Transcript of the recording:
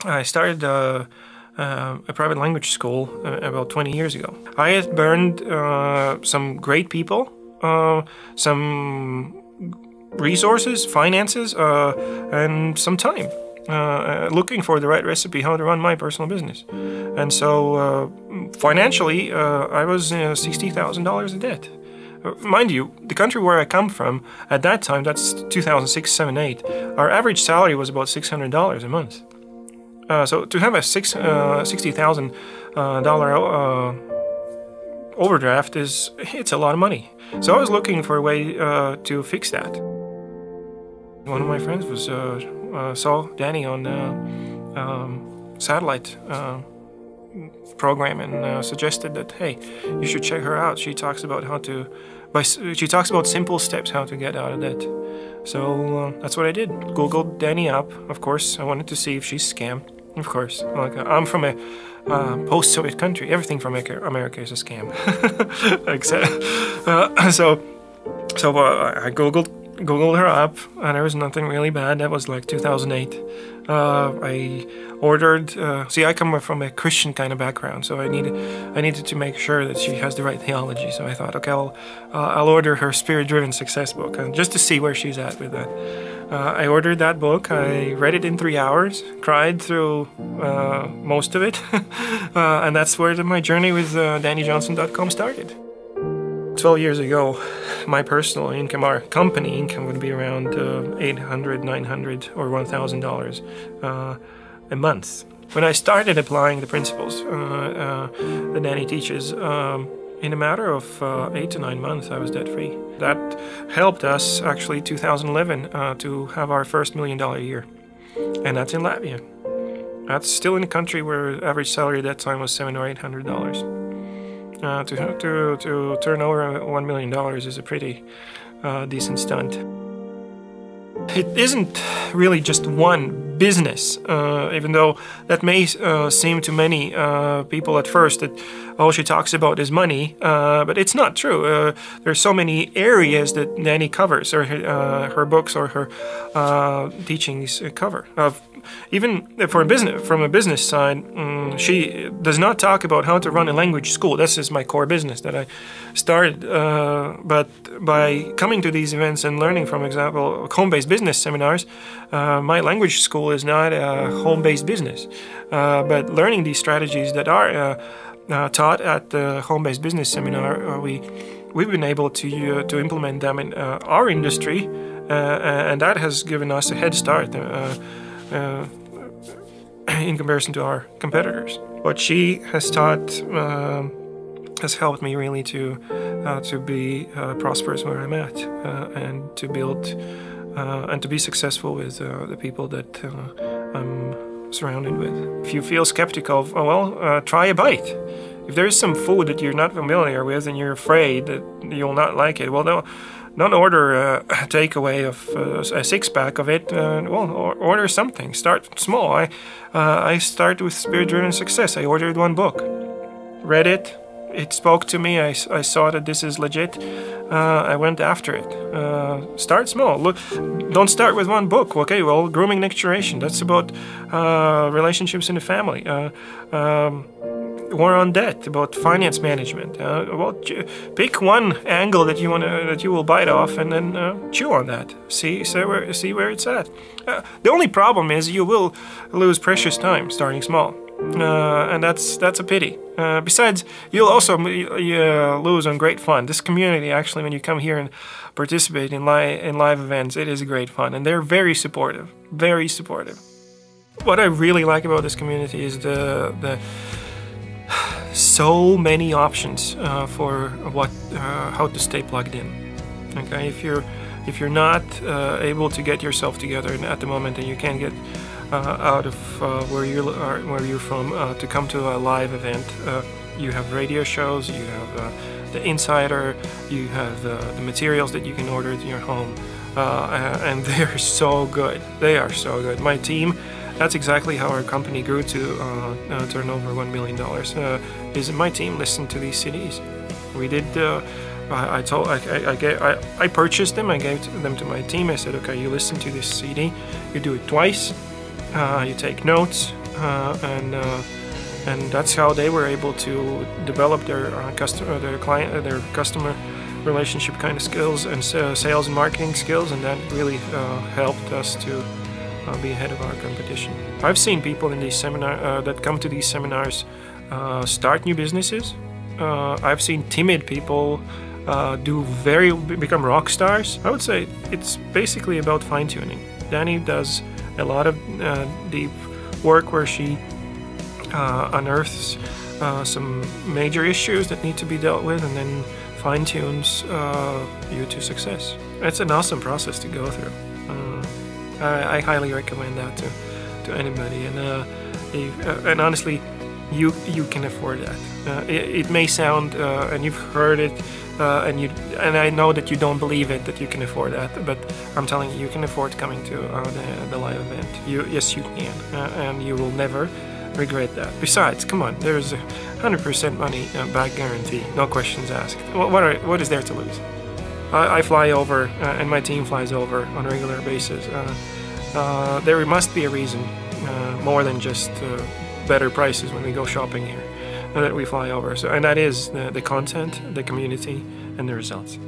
I started a private language school about 20 years ago. I had burned some great people, some resources, finances, and some time looking for the right recipe how to run my personal business. And so financially, I was $60,000 in debt. Mind you, the country where I come from, at that time, that's 2006, 7, 8, our average salary was about $600 a month. So to have a $60,000 overdraft it's a lot of money. So I was looking for a way to fix that. One of my friends saw Dani on satellite program and suggested that, hey, you should check her out. She talks about simple steps how to get out of debt. So that's what I did. Googled Dani up. Of course, I wanted to see if she's scam. Of course, like I'm from a post-Soviet country. Everything from America is a scam. So I Googled her up, and there was nothing really bad. That was like 2008. I ordered. See, I come from a Christian kind of background, so I needed to make sure that she has the right theology. So I thought, okay, I'll order her Spirit-Driven Success book, just to see where she's at with that. I ordered that book. I read it in 3 hours, cried through most of it, and that's where my journey with DaniJohnson.com started. 12 years ago, my personal income, our company income, would be around $800, $900, or $1,000 a month. When I started applying the principles that Dani teaches, in a matter of 8 to 9 months, I was debt-free. That helped us, actually, 2011, to have our first $1 million a year. And that's in Latvia. That's still in a country where average salary at that time was $700 or $800. To turn over $1 million is a pretty decent stunt. It isn't really just one business, even though that may seem to many people at first that all she talks about is money, but it's not true. There's so many areas that Dani covers, or her books or her teachings cover. Even for a business, from a business side, she does not talk about how to run a language school. This is my core business that I started. But by coming to these events and learning, for example, home-based business seminars, my language school is not a home-based business. But learning these strategies that are taught at the home-based business seminar, we've been able to implement them in our industry, and that has given us a head start. In comparison to our competitors. What she has taught has helped me really to be prosperous where I'm at, and to build and to be successful with the people that I'm surrounded with. If you feel skeptical, try a bite. If there is some food that you're not familiar with and you're afraid that you'll not like it, don't order a takeaway of a six-pack of it. Order something. Start small. I start with Spirit-Driven Success. I ordered one book, read it. It spoke to me. I saw that this is legit. I went after it. Start small. Look, don't start with one book. Okay, well, Grooming Next Generation. That's about relationships in the family. War on Debt, about finance management. Pick one angle that you will bite off, and then chew on that. See where it's at. The only problem is you will lose precious time starting small, and that's a pity. Besides, you'll also lose on great fun. This community, actually, when you come here and participate in live events, it is great fun, and they're very supportive. Very supportive. What I really like about this community is the so many options for how to stay plugged in. Okay, if you're not able to get yourself together at the moment, and you can't get out of where you're from to come to a live event, you have radio shows, you have the Insider, you have the materials that you can order to your home, and they're so good. They are so good. My team. That's exactly how our company grew to turn over $1 million. Is my team listened to these CDs? We did. I purchased them. I gave them to my team. I said, okay, you listen to this CD. You do it twice. You take notes. and that's how they were able to develop their customer relationship kind of skills and sales and marketing skills, and that really helped us to be ahead of our competition. I've seen people in these that come to these seminars start new businesses. I've seen timid people become rock stars. I would say it's basically about fine-tuning. Dani does a lot of deep work where she unearths some major issues that need to be dealt with, and then fine-tunes you to success. It's an awesome process to go through. I highly recommend that to anybody, and honestly, you can afford that. It may sound, and you've heard it, and I know that you don't believe it, that you can afford that, but I'm telling you, you can afford coming to the live event. Yes, you can, and you will never regret that. Besides, come on, there's a 100% money back guarantee, no questions asked. What is there to lose? I fly over, and my team flies over on a regular basis. There must be a reason, more than just better prices when we go shopping here, that we fly over. And that is the content, the community, and the results.